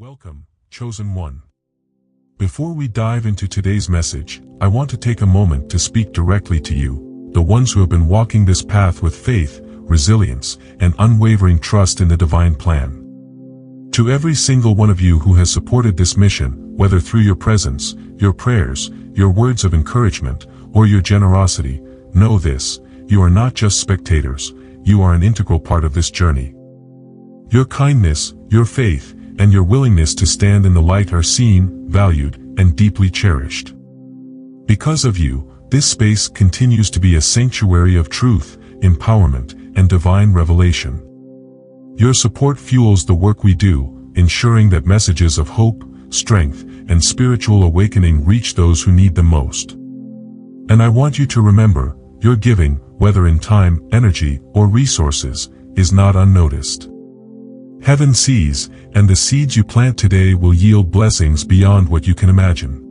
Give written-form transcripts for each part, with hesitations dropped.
Welcome, Chosen One. Before we dive into today's message, I want to take a moment to speak directly to you, the ones who have been walking this path with faith, resilience, and unwavering trust in the divine plan. To every single one of you who has supported this mission, whether through your presence, your prayers, your words of encouragement, or your generosity, know this: you are not just spectators, you are an integral part of this journey. Your kindness, your faith, and your willingness to stand in the light are seen, valued, and deeply cherished. Because of you, this space continues to be a sanctuary of truth, empowerment, and divine revelation. Your support fuels the work we do, ensuring that messages of hope, strength, and spiritual awakening reach those who need them most. And I want you to remember, your giving, whether in time, energy, or resources, is not unnoticed. Heaven sees, and the seeds you plant today will yield blessings beyond what you can imagine.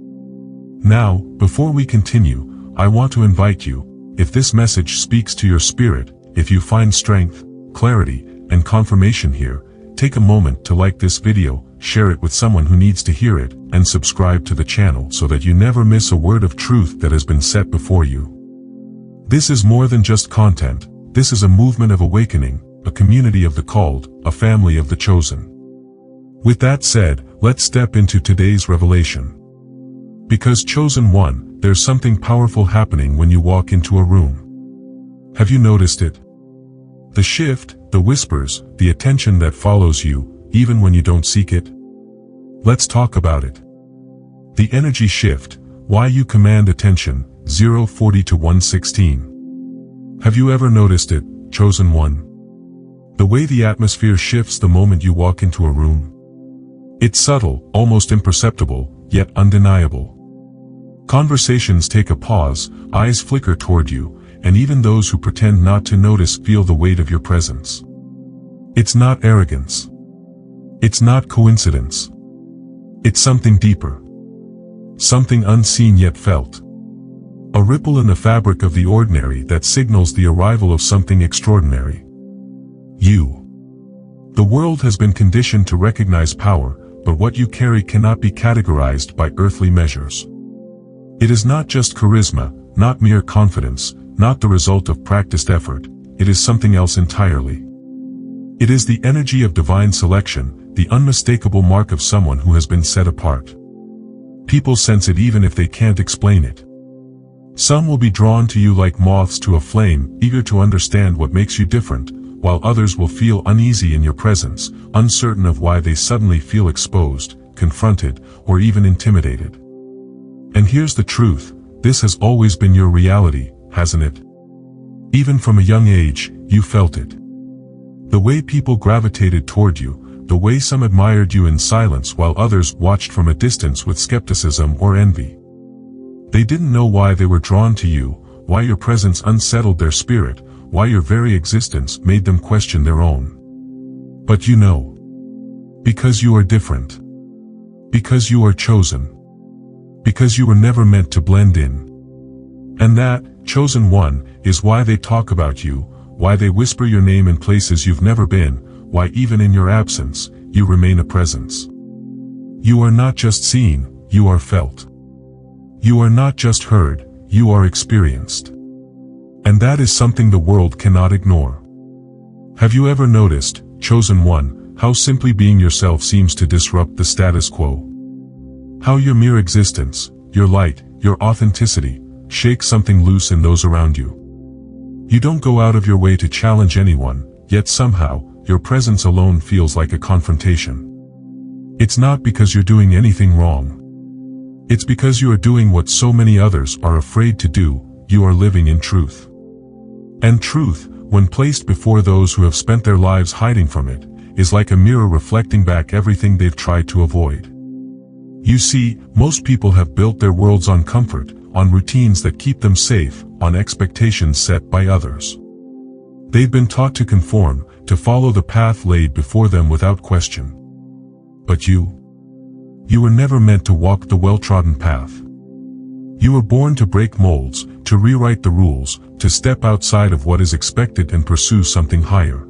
Now, before we continue, I want to invite you, if this message speaks to your spirit, if you find strength, clarity, and confirmation here, take a moment to like this video, share it with someone who needs to hear it, and subscribe to the channel so that you never miss a word of truth that has been set before you. This is more than just content, this is a movement of awakening, a community of the called, a family of the chosen. With that said, let's step into today's revelation. Because Chosen One, there's something powerful happening when you walk into a room. Have you noticed it? The shift, the whispers, the attention that follows you, even when you don't seek it. Let's talk about it. The energy shift, why you command attention, 040 to 116. Have you ever noticed it, Chosen One? The way the atmosphere shifts the moment you walk into a room. It's subtle, almost imperceptible, yet undeniable. Conversations take a pause, eyes flicker toward you, and even those who pretend not to notice feel the weight of your presence. It's not arrogance. It's not coincidence. It's something deeper. Something unseen yet felt. A ripple in the fabric of the ordinary that signals the arrival of something extraordinary. You. The world has been conditioned to recognize power, but what you carry cannot be categorized by earthly measures. It is not just charisma, not mere confidence, not the result of practiced effort, it is something else entirely. It is the energy of divine selection, the unmistakable mark of someone who has been set apart. People sense it even if they can't explain it. Some will be drawn to you like moths to a flame, eager to understand what makes you different, while others will feel uneasy in your presence, uncertain of why they suddenly feel exposed, confronted, or even intimidated. And here's the truth, this has always been your reality, hasn't it? Even from a young age, you felt it. The way people gravitated toward you, the way some admired you in silence while others watched from a distance with skepticism or envy. They didn't know why they were drawn to you, why your presence unsettled their spirit, why your very existence made them question their own. But you know. Because you are different. Because you are chosen. Because you were never meant to blend in. And that, Chosen One, is why they talk about you, why they whisper your name in places you've never been, why even in your absence, you remain a presence. You are not just seen, you are felt. You are not just heard, you are experienced. And that is something the world cannot ignore. Have you ever noticed, Chosen One, how simply being yourself seems to disrupt the status quo? How your mere existence, your light, your authenticity, shakes something loose in those around you. You don't go out of your way to challenge anyone, yet somehow, your presence alone feels like a confrontation. It's not because you're doing anything wrong. It's because you are doing what so many others are afraid to do, you are living in truth. And truth, when placed before those who have spent their lives hiding from it, is like a mirror reflecting back everything they've tried to avoid. You see, most people have built their worlds on comfort, on routines that keep them safe, on expectations set by others. They've been taught to conform, to follow the path laid before them without question. But you were never meant to walk the well-trodden path. You were born to break molds, to rewrite the rules, to step outside of what is expected and pursue something higher.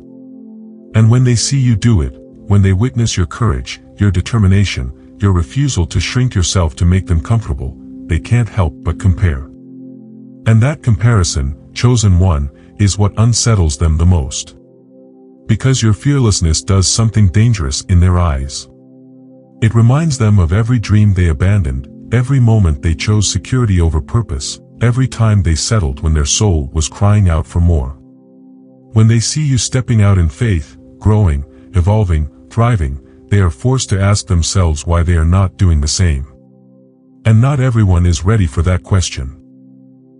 And when they see you do it, when they witness your courage, your determination, your refusal to shrink yourself to make them comfortable, they can't help but compare. And that comparison, chosen one, is what unsettles them the most. Because your fearlessness does something dangerous in their eyes. It reminds them of every dream they abandoned, every moment they chose security over purpose, every time they settled when their soul was crying out for more. When they see you stepping out in faith, growing, evolving, thriving, they are forced to ask themselves why they are not doing the same. And not everyone is ready for that question.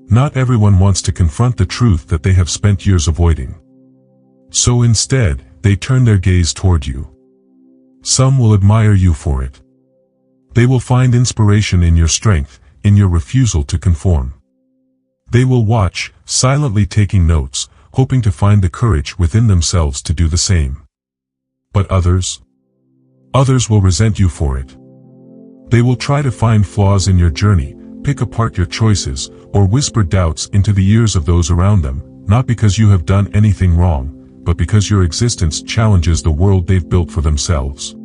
Not everyone wants to confront the truth that they have spent years avoiding. So instead, they turn their gaze toward you. Some will admire you for it. They will find inspiration in your strength, in your refusal to conform. They will watch, silently taking notes, hoping to find the courage within themselves to do the same. But others will resent you for it. They will try to find flaws in your journey, pick apart your choices, or whisper doubts into the ears of those around them, not because you have done anything wrong, but because your existence challenges the world they've built for themselves.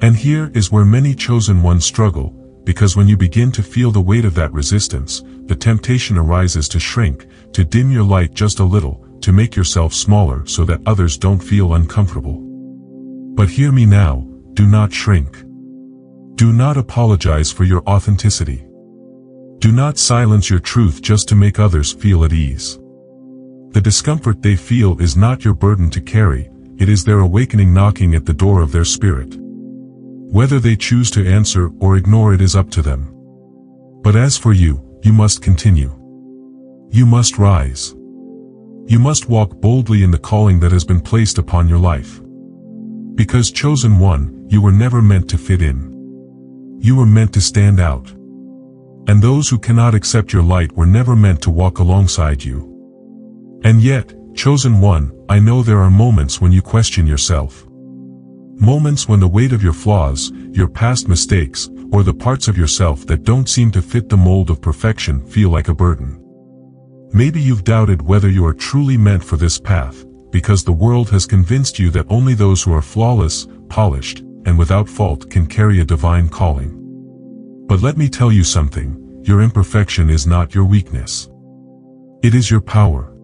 And here is where many chosen ones struggle, because when you begin to feel the weight of that resistance, the temptation arises to shrink, to dim your light just a little, to make yourself smaller so that others don't feel uncomfortable. But hear me now, do not shrink. Do not apologize for your authenticity. Do not silence your truth just to make others feel at ease. The discomfort they feel is not your burden to carry, it is their awakening knocking at the door of their spirit. Whether they choose to answer or ignore it is up to them. But as for you, you must continue. You must rise. You must walk boldly in the calling that has been placed upon your life. Because chosen one, you were never meant to fit in. You were meant to stand out. And those who cannot accept your light were never meant to walk alongside you. And yet, chosen one, I know there are moments when you question yourself. Moments when the weight of your flaws, your past mistakes, or the parts of yourself that don't seem to fit the mold of perfection feel like a burden. Maybe you've doubted whether you are truly meant for this path, because the world has convinced you that only those who are flawless, polished, and without fault can carry a divine calling. But let me tell you something, your imperfection is not your weakness. It is your power.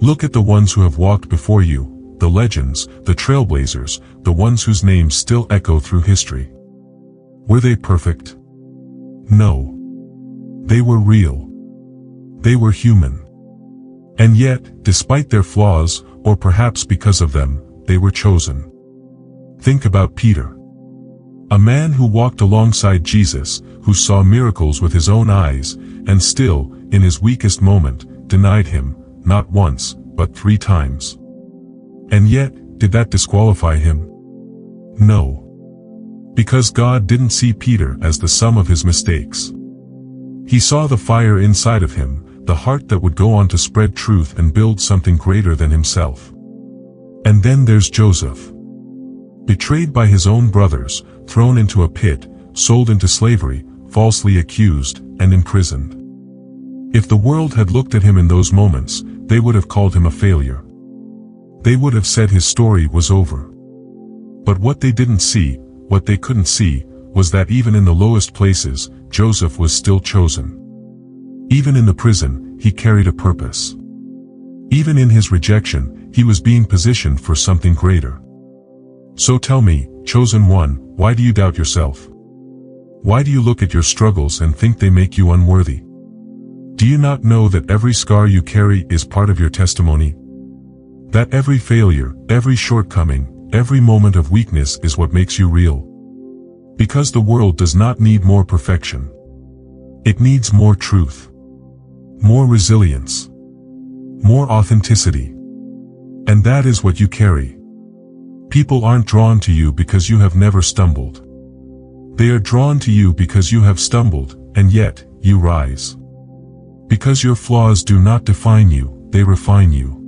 Look at the ones who have walked before you, the legends, the trailblazers, the ones whose names still echo through history. Were they perfect? No. They were real. They were human. And yet, despite their flaws, or perhaps because of them, they were chosen. Think about Peter. A man who walked alongside Jesus, who saw miracles with his own eyes, and still, in his weakest moment, denied him, not once, but 3 times. And yet, did that disqualify him? No. Because God didn't see Peter as the sum of his mistakes. He saw the fire inside of him, the heart that would go on to spread truth and build something greater than himself. And then there's Joseph. Betrayed by his own brothers, thrown into a pit, sold into slavery, falsely accused, and imprisoned. If the world had looked at him in those moments, they would have called him a failure. They would have said his story was over. But what they didn't see, what they couldn't see, was that even in the lowest places, Joseph was still chosen. Even in the prison, he carried a purpose. Even in his rejection, he was being positioned for something greater. So tell me, chosen one, why do you doubt yourself? Why do you look at your struggles and think they make you unworthy? Do you not know that every scar you carry is part of your testimony? That every failure, every shortcoming, every moment of weakness is what makes you real? Because the world does not need more perfection. It needs more truth. More resilience. More authenticity. And that is what you carry. People aren't drawn to you because you have never stumbled. They are drawn to you because you have stumbled, and yet, you rise. Because your flaws do not define you, they refine you.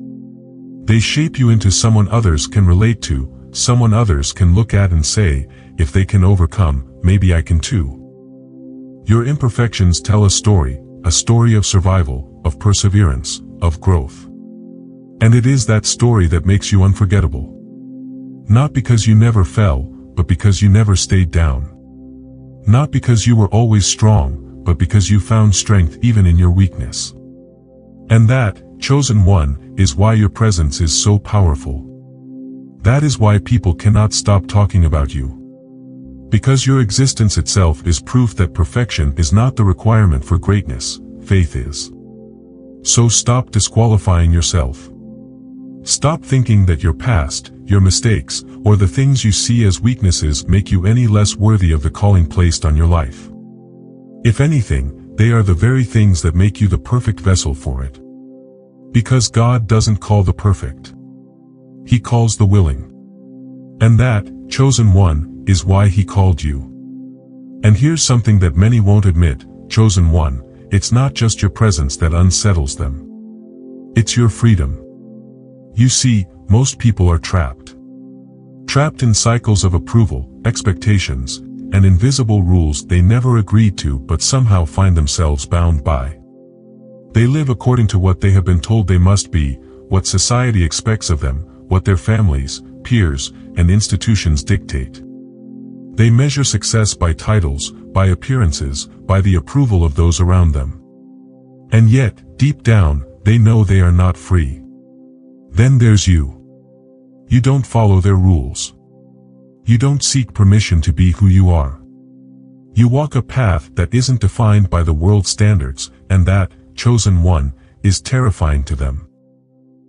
They shape you into someone others can relate to, someone others can look at and say, if they can overcome, maybe I can too. Your imperfections tell a story of survival, of perseverance, of growth. And it is that story that makes you unforgettable. Not because you never fell, but because you never stayed down. Not because you were always strong, but because you found strength even in your weakness. And that, chosen one, is why your presence is so powerful. That is why people cannot stop talking about you. Because your existence itself is proof that perfection is not the requirement for greatness, faith is. So stop disqualifying yourself. Stop thinking that your past, your mistakes, or the things you see as weaknesses make you any less worthy of the calling placed on your life. If anything, they are the very things that make you the perfect vessel for it. Because God doesn't call the perfect. He calls the willing. And that, chosen one, is why He called you. And here's something that many won't admit, chosen one, it's not just your presence that unsettles them. It's your freedom. You see, most people are trapped. Trapped in cycles of approval, expectations, and invisible rules they never agreed to but somehow find themselves bound by. They live according to what they have been told they must be, what society expects of them, what their families, peers, and institutions dictate. They measure success by titles, by appearances, by the approval of those around them. And yet, deep down, they know they are not free. Then there's you. You don't follow their rules. You don't seek permission to be who you are. You walk a path that isn't defined by the world's standards, and that, chosen one, is terrifying to them.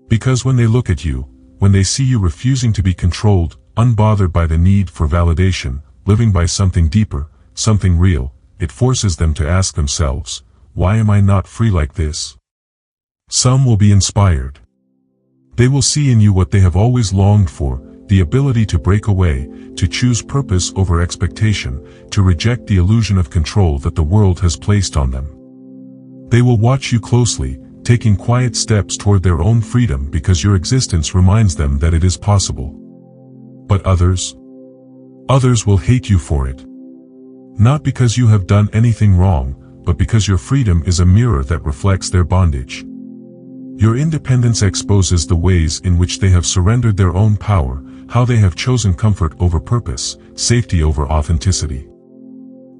Because when they look at you, when they see you refusing to be controlled, unbothered by the need for validation, living by something deeper, something real, it forces them to ask themselves, why am I not free like this? Some will be inspired. They will see in you what they have always longed for, the ability to break away, to choose purpose over expectation, to reject the illusion of control that the world has placed on them. They will watch you closely, taking quiet steps toward their own freedom because your existence reminds them that it is possible. But others will hate you for it. Not because you have done anything wrong, but because your freedom is a mirror that reflects their bondage. Your independence exposes the ways in which they have surrendered their own power, how they have chosen comfort over purpose, safety over authenticity.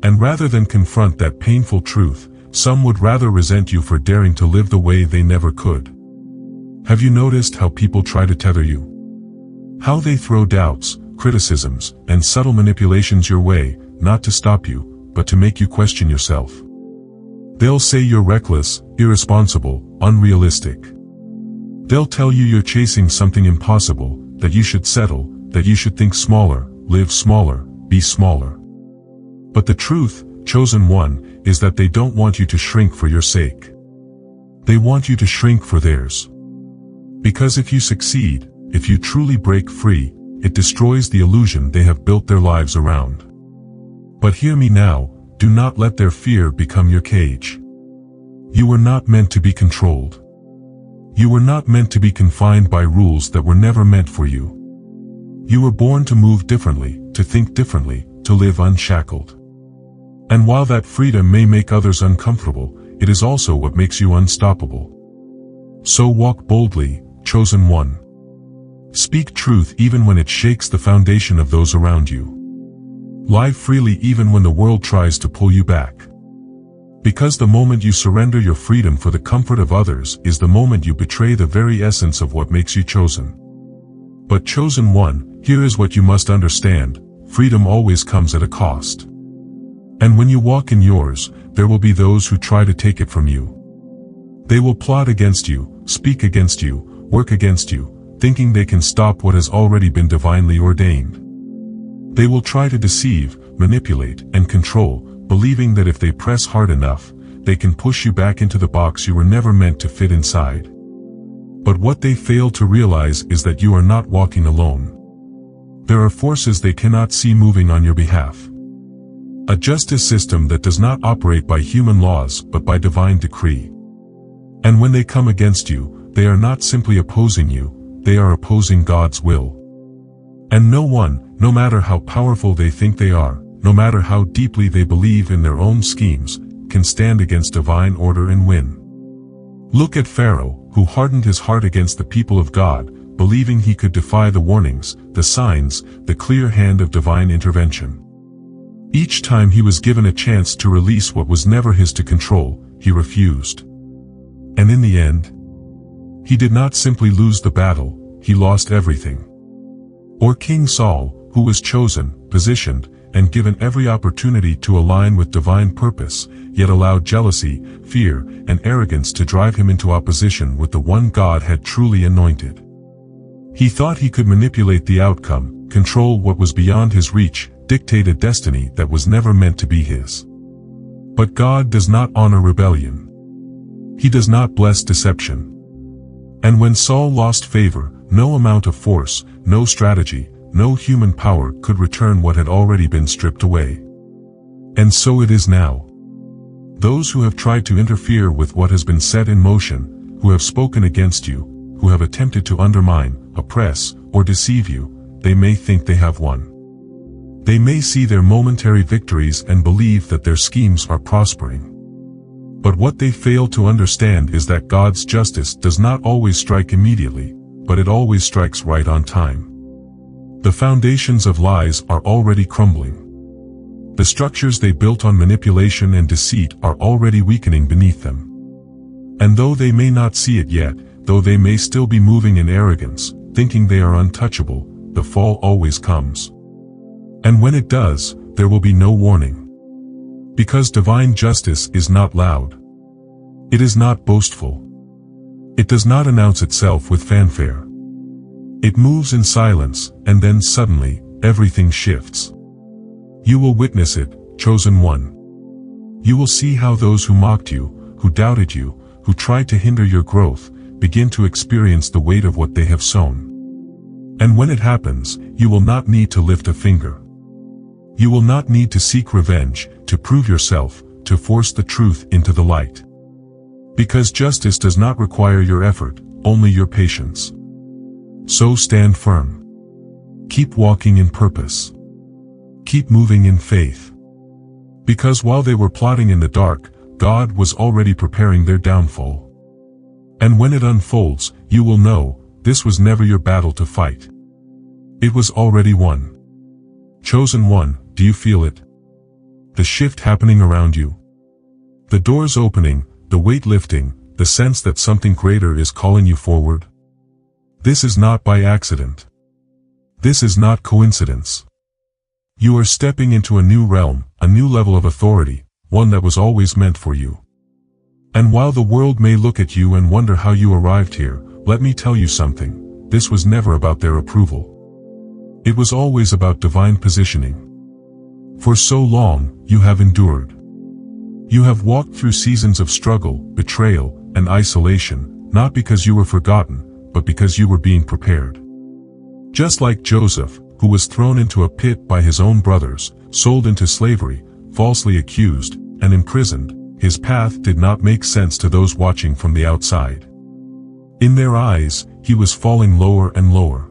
And rather than confront that painful truth, some would rather resent you for daring to live the way they never could. Have you noticed how people try to tether you? How they throw doubts, criticisms, and subtle manipulations your way, not to stop you, but to make you question yourself. They'll say you're reckless, irresponsible, unrealistic. They'll tell you you're chasing something impossible, that you should settle, that you should think smaller, live smaller, be smaller. But the truth, chosen one, is that they don't want you to shrink for your sake. They want you to shrink for theirs. Because if you succeed, if you truly break free, it destroys the illusion they have built their lives around. But hear me now, do not let their fear become your cage. You were not meant to be controlled. You were not meant to be confined by rules that were never meant for you. You were born to move differently, to think differently, to live unshackled. And while that freedom may make others uncomfortable, it is also what makes you unstoppable. So walk boldly, chosen one. Speak truth even when it shakes the foundation of those around you. Lie freely even when the world tries to pull you back. Because the moment you surrender your freedom for the comfort of others is the moment you betray the very essence of what makes you chosen. But chosen one, here is what you must understand, freedom always comes at a cost. And when you walk in yours, there will be those who try to take it from you. They will plot against you, speak against you, work against you, thinking they can stop what has already been divinely ordained. They will try to deceive, manipulate, and control, believing that if they press hard enough, they can push you back into the box you were never meant to fit inside. But what they fail to realize is that you are not walking alone. There are forces they cannot see moving on your behalf. A justice system that does not operate by human laws but by divine decree. And when they come against you, they are not simply opposing you, they are opposing God's will. And no one, no matter how powerful they think they are, no matter how deeply they believe in their own schemes, can stand against divine order and win. Look at Pharaoh, who hardened his heart against the people of God, believing he could defy the warnings, the signs, the clear hand of divine intervention. Each time he was given a chance to release what was never his to control, he refused. And in the end, he did not simply lose the battle, he lost everything. Or King Saul, who was chosen, positioned, and given every opportunity to align with divine purpose, yet allowed jealousy, fear, and arrogance to drive him into opposition with the one God had truly anointed. He thought he could manipulate the outcome, control what was beyond his reach, dictate a destiny that was never meant to be his. But God does not honor rebellion. He does not bless deception. And when Saul lost favor, no amount of force, no strategy, no human power could return what had already been stripped away. And so it is now. Those who have tried to interfere with what has been set in motion, who have spoken against you, who have attempted to undermine, oppress, or deceive you, they may think they have won. They may see their momentary victories and believe that their schemes are prospering. But what they fail to understand is that God's justice does not always strike immediately, but it always strikes right on time. The foundations of lies are already crumbling. The structures they built on manipulation and deceit are already weakening beneath them. And though they may not see it yet, though they may still be moving in arrogance, thinking they are untouchable, the fall always comes. And when it does, there will be no warning. Because divine justice is not loud. It is not boastful. It does not announce itself with fanfare. It moves in silence, and then suddenly, everything shifts. You will witness it, chosen one. You will see how those who mocked you, who doubted you, who tried to hinder your growth, begin to experience the weight of what they have sown. And when it happens, you will not need to lift a finger. You will not need to seek revenge, to prove yourself, to force the truth into the light. Because justice does not require your effort, only your patience. So stand firm. Keep walking in purpose. Keep moving in faith. Because while they were plotting in the dark, God was already preparing their downfall. And when it unfolds, you will know, this was never your battle to fight. It was already won. Chosen one, do you feel it? The shift happening around you. The doors opening, the weight lifting, the sense that something greater is calling you forward. This is not by accident. This is not coincidence. You are stepping into a new realm, a new level of authority, one that was always meant for you. And while the world may look at you and wonder how you arrived here, let me tell you something, this was never about their approval. It was always about divine positioning. For so long, you have endured. You have walked through seasons of struggle, betrayal, and isolation, not because you were forgotten, but because you were being prepared. Just like Joseph, who was thrown into a pit by his own brothers, sold into slavery, falsely accused, and imprisoned, his path did not make sense to those watching from the outside. In their eyes, he was falling lower and lower.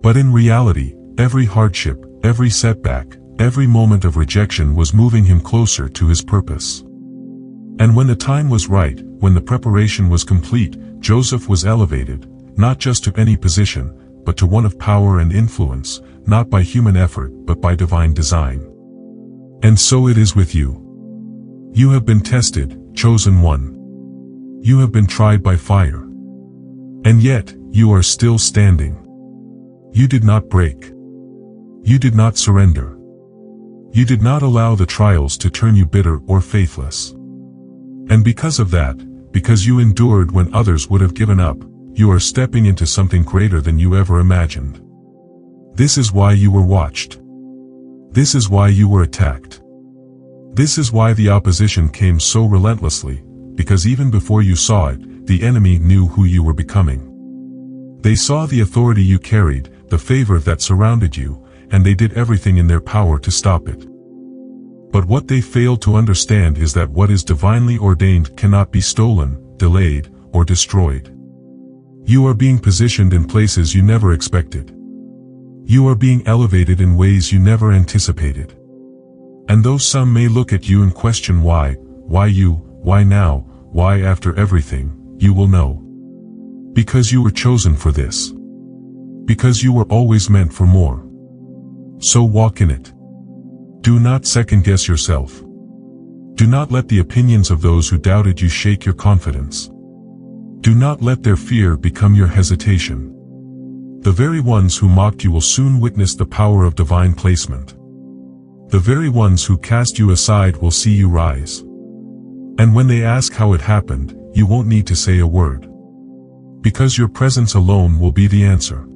But in reality, every hardship, every setback, every moment of rejection was moving him closer to his purpose. And when the time was right, when the preparation was complete, Joseph was elevated, not just to any position, but to one of power and influence, not by human effort but by divine design. And so it is with you. You have been tested, chosen one. You have been tried by fire. And yet, you are still standing. You did not break. You did not surrender. You did not allow the trials to turn you bitter or faithless. And because of that, because you endured when others would have given up, you are stepping into something greater than you ever imagined. This is why you were watched. This is why you were attacked. This is why the opposition came so relentlessly, because even before you saw it, the enemy knew who you were becoming. They saw the authority you carried, the favor that surrounded you, and they did everything in their power to stop it. But what they failed to understand is that what is divinely ordained cannot be stolen, delayed, or destroyed. You are being positioned in places you never expected. You are being elevated in ways you never anticipated. And though some may look at you and question why you, why now, why after everything, you will know. Because you were chosen for this. Because you were always meant for more. So walk in it. Do not second-guess yourself. Do not let the opinions of those who doubted you shake your confidence. Do not let their fear become your hesitation. The very ones who mocked you will soon witness the power of divine placement. The very ones who cast you aside will see you rise. And when they ask how it happened, you won't need to say a word. Because your presence alone will be the answer.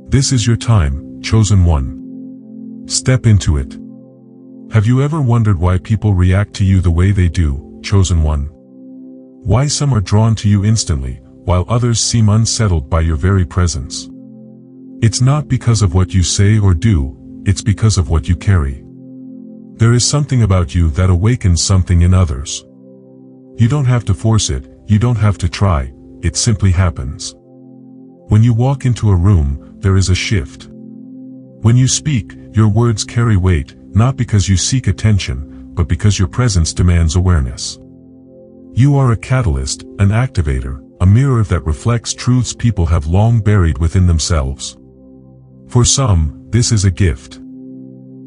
This is your time, chosen one. Step into it. Have you ever wondered why people react to you the way they do, chosen one? Why some are drawn to you instantly, while others seem unsettled by your very presence? It's not because of what you say or do, it's because of what you carry. There is something about you that awakens something in others. You don't have to force it, you don't have to try, it simply happens. When you walk into a room, there is a shift. When you speak, your words carry weight, not because you seek attention, but because your presence demands awareness. You are a catalyst, an activator, a mirror that reflects truths people have long buried within themselves. For some, this is a gift.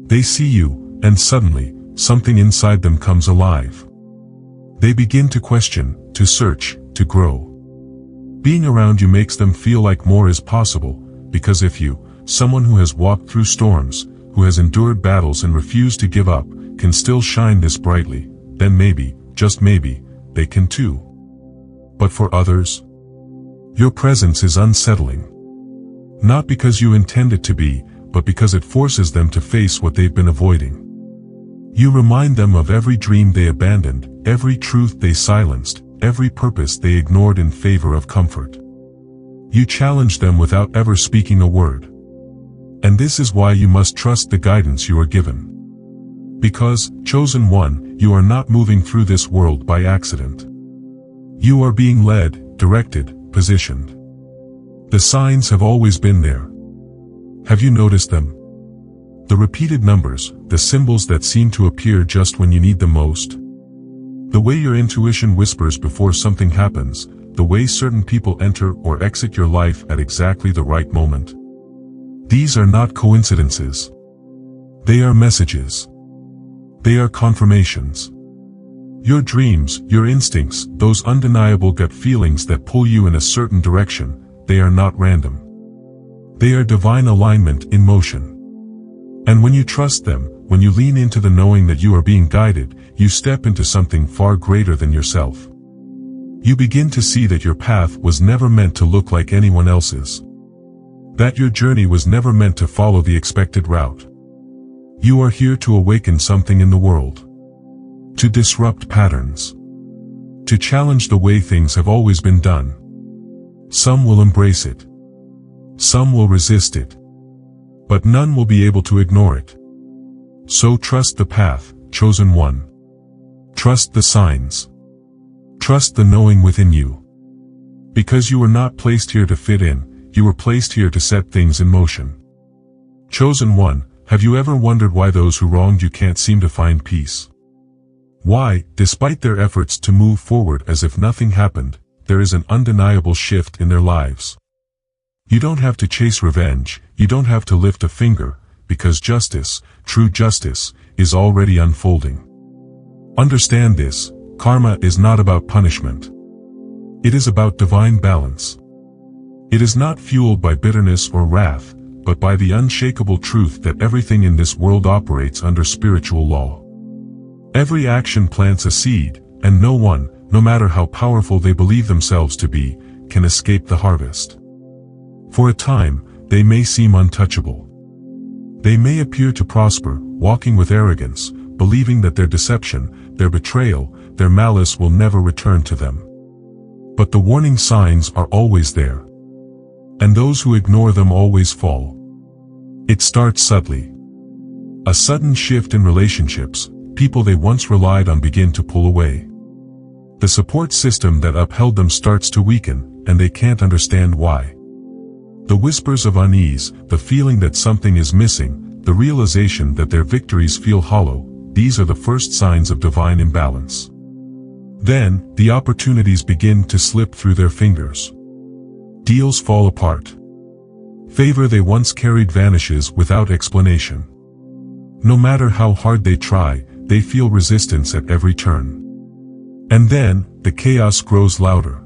They see you, and suddenly, something inside them comes alive. They begin to question, to search, to grow. Being around you makes them feel like more is possible, because if you, someone who has walked through storms, who has endured battles and refused to give up, can still shine this brightly, then maybe, just maybe, they can too. But for others, your presence is unsettling. Not because you intend it to be, but because it forces them to face what they've been avoiding. You remind them of every dream they abandoned, every truth they silenced, every purpose they ignored in favor of comfort. You challenge them without ever speaking a word. And this is why you must trust the guidance you are given. Because, chosen one, you are not moving through this world by accident. You are being led, directed, positioned. The signs have always been there. Have you noticed them? The repeated numbers, the symbols that seem to appear just when you need them most. The way your intuition whispers before something happens, the way certain people enter or exit your life at exactly the right moment. These are not coincidences. They are messages. They are confirmations. Your dreams, your instincts, those undeniable gut feelings that pull you in a certain direction, they are not random. They are divine alignment in motion. And when you trust them, when you lean into the knowing that you are being guided, you step into something far greater than yourself. You begin to see that your path was never meant to look like anyone else's. That your journey was never meant to follow the expected route. You are here to awaken something in the world. To disrupt patterns. To challenge the way things have always been done. Some will embrace it. Some will resist it. But none will be able to ignore it. So trust the path, chosen one. Trust the signs. Trust the knowing within you. Because you were not placed here to fit in, you were placed here to set things in motion. Chosen one, have you ever wondered why those who wronged you can't seem to find peace? Why, despite their efforts to move forward as if nothing happened, there is an undeniable shift in their lives. You don't have to chase revenge, you don't have to lift a finger, because justice, true justice, is already unfolding. Understand this, karma is not about punishment. It is about divine balance. It is not fueled by bitterness or wrath, but by the unshakable truth that everything in this world operates under spiritual law. Every action plants a seed, and no one, no matter how powerful they believe themselves to be, can escape the harvest. For a time, they may seem untouchable. They may appear to prosper, walking with arrogance, believing that their deception, their betrayal, their malice will never return to them. But the warning signs are always there. And those who ignore them always fall. It starts subtly. A sudden shift in relationships, people they once relied on begin to pull away. The support system that upheld them starts to weaken, and they can't understand why. The whispers of unease, the feeling that something is missing, the realization that their victories feel hollow, these are the first signs of divine imbalance. Then, the opportunities begin to slip through their fingers. Deals fall apart. Favor they once carried vanishes without explanation. No matter how hard they try, they feel resistance at every turn. And then, the chaos grows louder.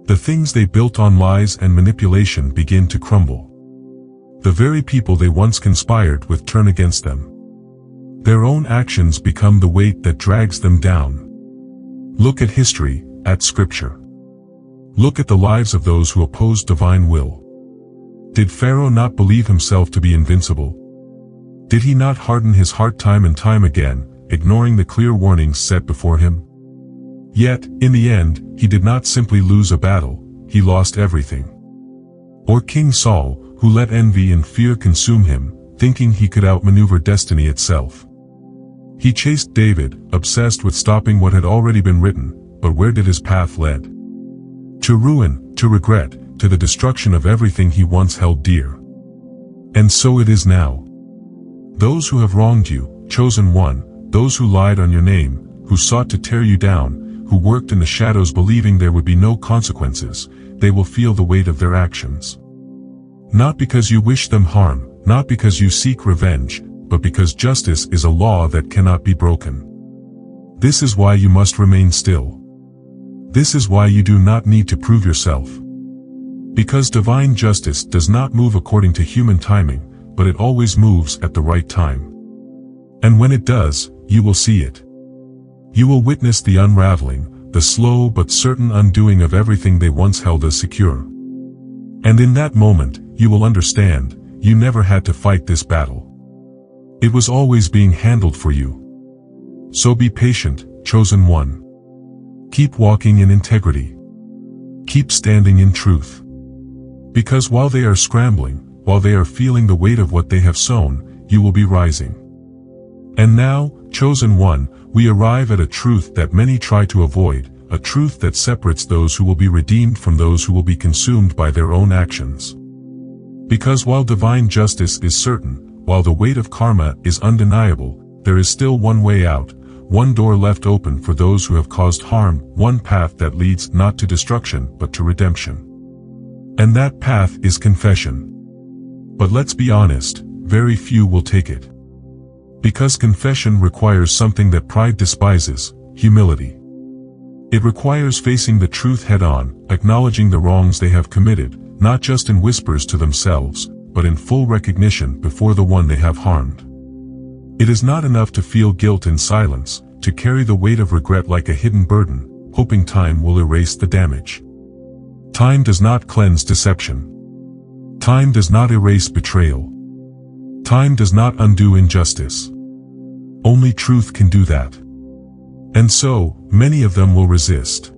The things they built on lies and manipulation begin to crumble. The very people they once conspired with turn against them. Their own actions become the weight that drags them down. Look at history, at Scripture. Look at the lives of those who opposed divine will. Did Pharaoh not believe himself to be invincible? Did he not harden his heart time and time again, ignoring the clear warnings set before him? Yet, in the end, he did not simply lose a battle, he lost everything. Or King Saul, who let envy and fear consume him, thinking he could outmaneuver destiny itself. He chased David, obsessed with stopping what had already been written, but where did his path lead? To ruin, to regret, to the destruction of everything he once held dear. And so it is now. Those who have wronged you, chosen one, those who lied on your name, who sought to tear you down, who worked in the shadows believing there would be no consequences, they will feel the weight of their actions. Not because you wish them harm, not because you seek revenge, but because justice is a law that cannot be broken. This is why you must remain still. This is why you do not need to prove yourself. Because divine justice does not move according to human timing, but it always moves at the right time. And when it does, you will see it. You will witness the unraveling, the slow but certain undoing of everything they once held as secure. And in that moment, you will understand, you never had to fight this battle. It was always being handled for you. So be patient, chosen one. Keep walking in integrity. Keep standing in truth. Because while they are scrambling, while they are feeling the weight of what they have sown, you will be rising. And now, chosen one, we arrive at a truth that many try to avoid, a truth that separates those who will be redeemed from those who will be consumed by their own actions. Because while divine justice is certain, while the weight of karma is undeniable, there is still one way out, one door left open for those who have caused harm, one path that leads not to destruction but to redemption. And that path is confession. But let's be honest, very few will take it. Because confession requires something that pride despises, humility. It requires facing the truth head-on, acknowledging the wrongs they have committed, not just in whispers to themselves, but in full recognition before the one they have harmed. It is not enough to feel guilt in silence, to carry the weight of regret like a hidden burden, hoping time will erase the damage. Time does not cleanse deception. Time does not erase betrayal. Time does not undo injustice. Only truth can do that. And so, many of them will resist.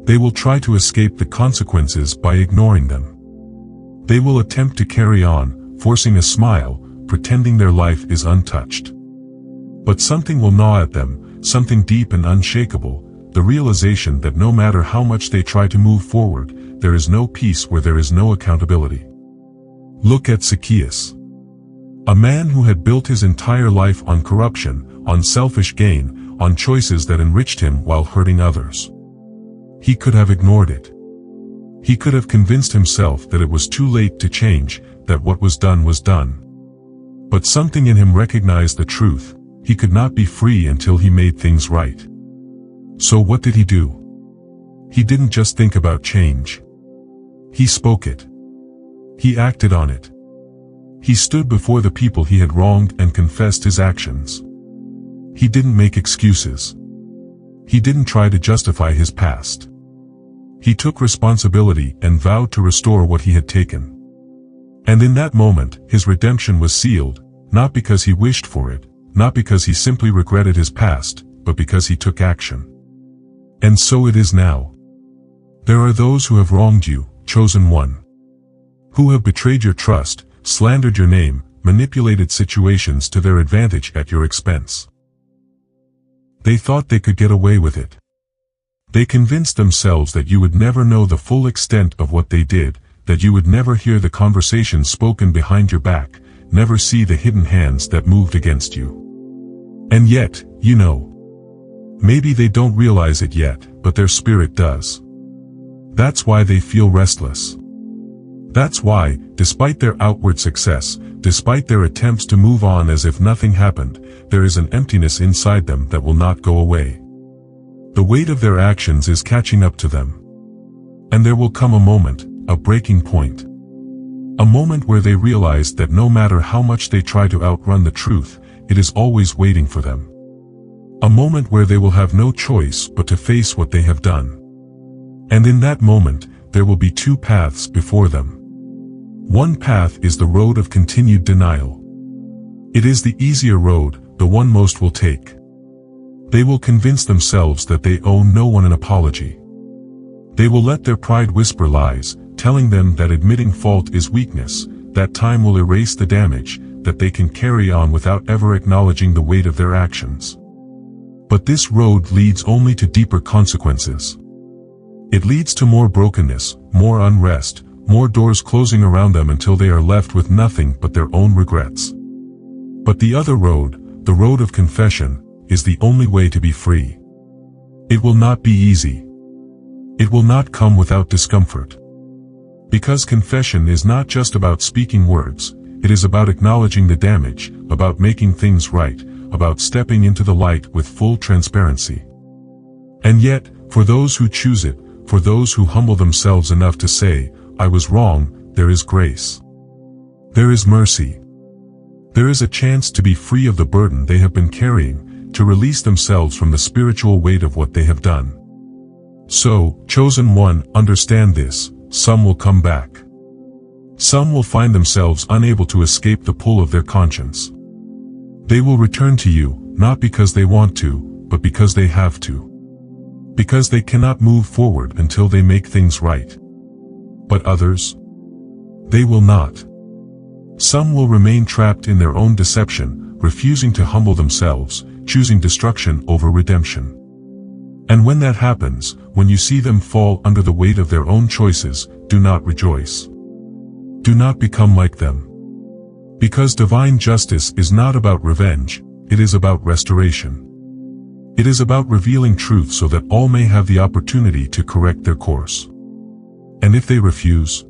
They will try to escape the consequences by ignoring them. They will attempt to carry on, forcing a smile, pretending their life is untouched. But something will gnaw at them, something deep and unshakable, the realization that no matter how much they try to move forward, there is no peace where there is no accountability. Look at Zacchaeus. A man who had built his entire life on corruption, on selfish gain, on choices that enriched him while hurting others. He could have ignored it. He could have convinced himself that it was too late to change, that what was done was done. But something in him recognized the truth, he could not be free until he made things right. So what did he do? He didn't just think about change. He spoke it. He acted on it. He stood before the people he had wronged and confessed his actions. He didn't make excuses. He didn't try to justify his past. He took responsibility and vowed to restore what he had taken. And in that moment, his redemption was sealed, not because he wished for it, not because he simply regretted his past, but because he took action. And so it is now. There are those who have wronged you, chosen one. Who have betrayed your trust, slandered your name, manipulated situations to their advantage at your expense. They thought they could get away with it. They convinced themselves that you would never know the full extent of what they did, that you would never hear the conversations spoken behind your back, never see the hidden hands that moved against you. And yet, you know. Maybe they don't realize it yet, but their spirit does. That's why they feel restless. That's why, despite their outward success, despite their attempts to move on as if nothing happened, there is an emptiness inside them that will not go away. The weight of their actions is catching up to them. And there will come a moment, a breaking point. A moment where they realize that no matter how much they try to outrun the truth, it is always waiting for them. A moment where they will have no choice but to face what they have done. And in that moment, there will be two paths before them. One path is the road of continued denial. It is the easier road, the one most will take. They will convince themselves that they owe no one an apology. They will let their pride whisper lies, telling them that admitting fault is weakness, that time will erase the damage, that they can carry on without ever acknowledging the weight of their actions. But this road leads only to deeper consequences. It leads to more brokenness, more unrest, more doors closing around them until they are left with nothing but their own regrets. But the other road, the road of confession, is the only way to be free. It will not be easy. It will not come without discomfort. Because confession is not just about speaking words, it is about acknowledging the damage, about making things right, about stepping into the light with full transparency. And yet, for those who choose it, for those who humble themselves enough to say, "I was wrong," there is grace. There is mercy. There is a chance to be free of the burden they have been carrying, to release themselves from the spiritual weight of what they have done. So, chosen one, understand this: some will come back. Some will find themselves unable to escape the pull of their conscience. They will return to you, not because they want to, but because they have to. Because they cannot move forward until they make things right. But others? They will not. Some will remain trapped in their own deception, refusing to humble themselves, choosing destruction over redemption. And when that happens, when you see them fall under the weight of their own choices, do not rejoice. Do not become like them. Because divine justice is not about revenge, it is about restoration. It is about revealing truth so that all may have the opportunity to correct their course. And if they refuse,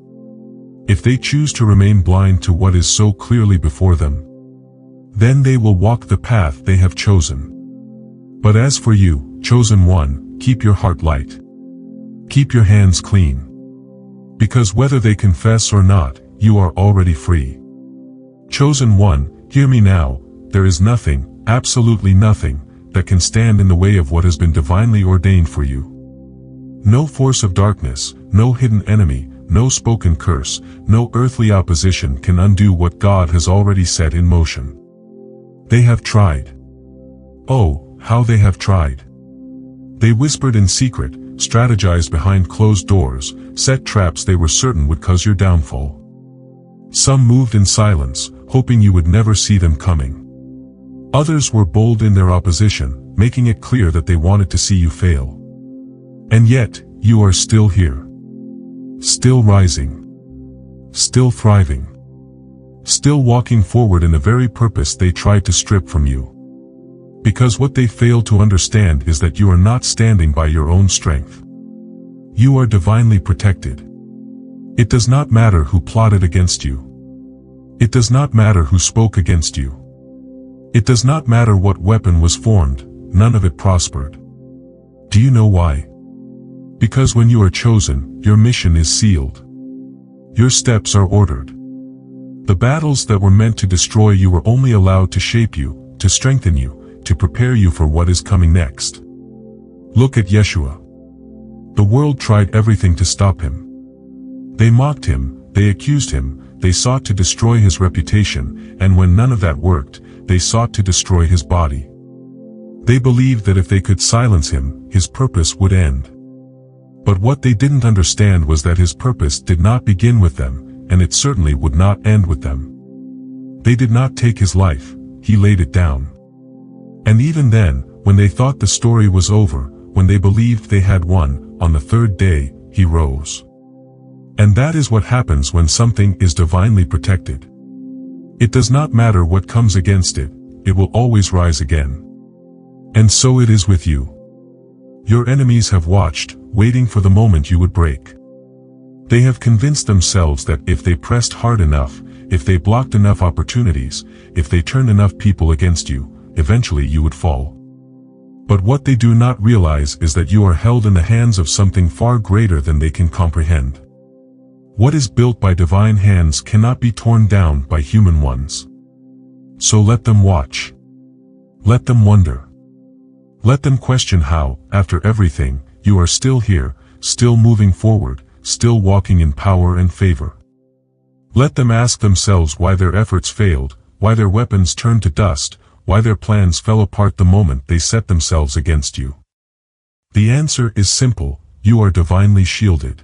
if they choose to remain blind to what is so clearly before them, then they will walk the path they have chosen. But as for you, chosen one, keep your heart light. Keep your hands clean. Because whether they confess or not, you are already free. Chosen one, hear me now, there is nothing, absolutely nothing, that can stand in the way of what has been divinely ordained for you. No force of darkness, no hidden enemy, no spoken curse, no earthly opposition can undo what God has already set in motion. They have tried. Oh, how they have tried. They whispered in secret, strategized behind closed doors, set traps they were certain would cause your downfall. Some moved in silence, hoping you would never see them coming. Others were bold in their opposition, making it clear that they wanted to see you fail. And yet, you are still here. Still rising. Still thriving. Still walking forward in the very purpose they tried to strip from you. Because what they fail to understand is that you are not standing by your own strength. You are divinely protected. It does not matter who plotted against you. It does not matter who spoke against you. It does not matter what weapon was formed, none of it prospered. Do you know why? Because when you are chosen, your mission is sealed. Your steps are ordered. The battles that were meant to destroy you were only allowed to shape you, to strengthen you, to prepare you for what is coming next. Look at Yeshua. The world tried everything to stop him. They mocked him, they accused him, they sought to destroy his reputation, and when none of that worked, they sought to destroy his body. They believed that if they could silence him, his purpose would end. But what they didn't understand was that his purpose did not begin with them, and it certainly would not end with them. They did not take his life, he laid it down. And even then, when they thought the story was over, when they believed they had won, on the third day, he rose. And that is what happens when something is divinely protected. It does not matter what comes against it, it will always rise again. And so it is with you. Your enemies have watched, waiting for the moment you would break. They have convinced themselves that if they pressed hard enough, if they blocked enough opportunities, if they turned enough people against you, eventually you would fall. But what they do not realize is that you are held in the hands of something far greater than they can comprehend. What is built by divine hands cannot be torn down by human ones. So let them watch. Let them wonder. Let them question how, after everything, you are still here, still moving forward, still walking in power and favor. Let them ask themselves why their efforts failed, why their weapons turned to dust, why their plans fell apart the moment they set themselves against you. The answer is simple: you are divinely shielded.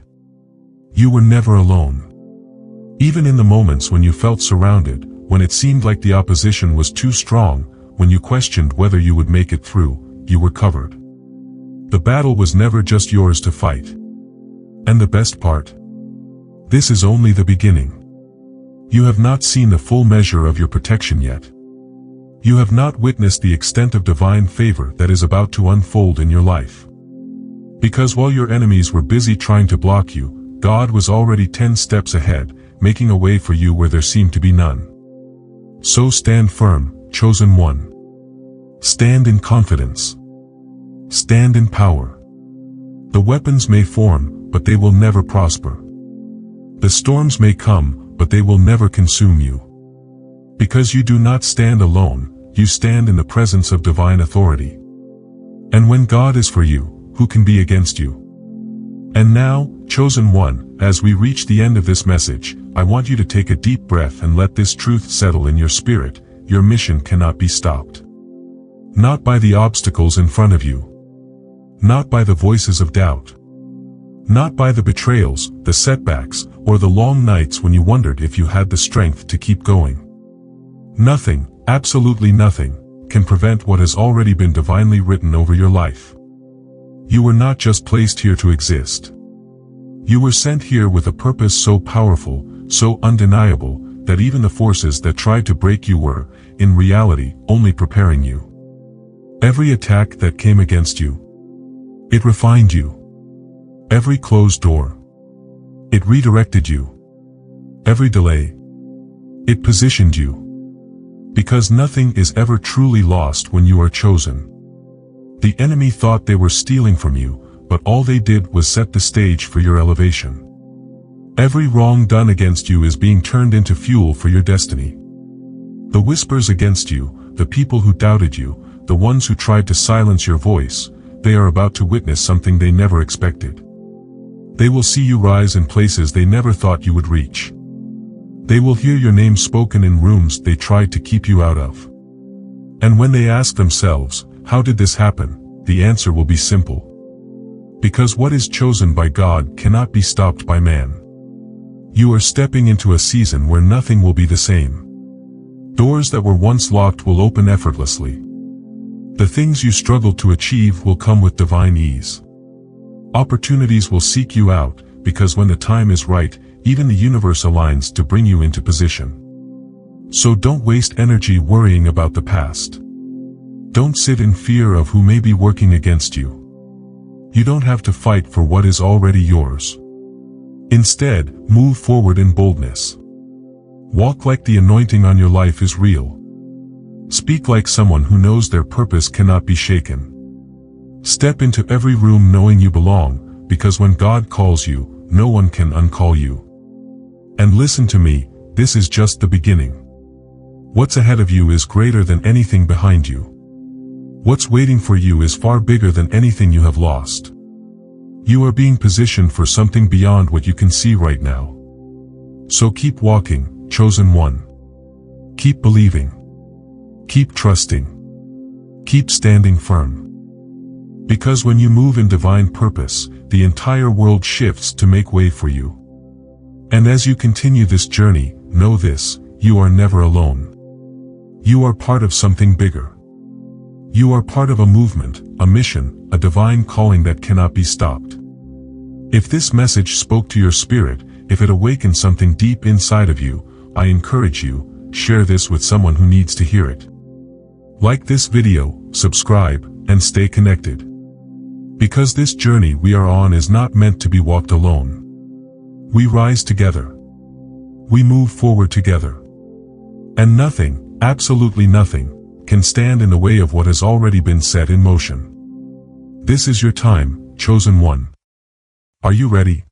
You were never alone. Even in the moments when you felt surrounded, when it seemed like the opposition was too strong, when you questioned whether you would make it through, you were covered. The battle was never just yours to fight. And the best part? This is only the beginning. You have not seen the full measure of your protection yet. You have not witnessed the extent of divine favor that is about to unfold in your life. Because while your enemies were busy trying to block you, God was already 10 steps ahead, making a way for you where there seemed to be none. So stand firm, chosen one. Stand in confidence. Stand in power. The weapons may form, but they will never prosper. The storms may come, but they will never consume you. Because you do not stand alone, you stand in the presence of divine authority. And when God is for you, who can be against you? And now, chosen one, as we reach the end of this message, I want you to take a deep breath and let this truth settle in your spirit: your mission cannot be stopped. Not by the obstacles in front of you. Not by the voices of doubt. Not by the betrayals, the setbacks, or the long nights when you wondered if you had the strength to keep going. Nothing, absolutely nothing, can prevent what has already been divinely written over your life. You were not just placed here to exist. You were sent here with a purpose so powerful, so undeniable, that even the forces that tried to break you were, in reality, only preparing you. Every attack that came against you, it refined you. Every closed door, it redirected you. Every delay, it positioned you. Because nothing is ever truly lost when you are chosen. The enemy thought they were stealing from you, but all they did was set the stage for your elevation. Every wrong done against you is being turned into fuel for your destiny. The whispers against you, the people who doubted you, the ones who tried to silence your voice, they are about to witness something they never expected. They will see you rise in places they never thought you would reach. They will hear your name spoken in rooms they tried to keep you out of. And when they ask themselves, how did this happen? The answer will be simple. Because what is chosen by God cannot be stopped by man. You are stepping into a season where nothing will be the same. Doors that were once locked will open effortlessly. The things you struggled to achieve will come with divine ease. Opportunities will seek you out, because when the time is right, even the universe aligns to bring you into position. So don't waste energy worrying about the past. Don't sit in fear of who may be working against you. You don't have to fight for what is already yours. Instead, move forward in boldness. Walk like the anointing on your life is real. Speak like someone who knows their purpose cannot be shaken. Step into every room knowing you belong, because when God calls you, no one can uncall you. And listen to me, this is just the beginning. What's ahead of you is greater than anything behind you. What's waiting for you is far bigger than anything you have lost. You are being positioned for something beyond what you can see right now. So keep walking, chosen one. Keep believing. Keep trusting. Keep standing firm. Because when you move in divine purpose, the entire world shifts to make way for you. And as you continue this journey, know this: you are never alone. You are part of something bigger. You are part of a movement, a mission, a divine calling that cannot be stopped. If this message spoke to your spirit, if it awakened something deep inside of you, I encourage you, share this with someone who needs to hear it. Like this video, subscribe, and stay connected. Because this journey we are on is not meant to be walked alone. We rise together. We move forward together. And nothing, absolutely nothing, can stand in the way of what has already been set in motion. This is your time, chosen one. Are you ready?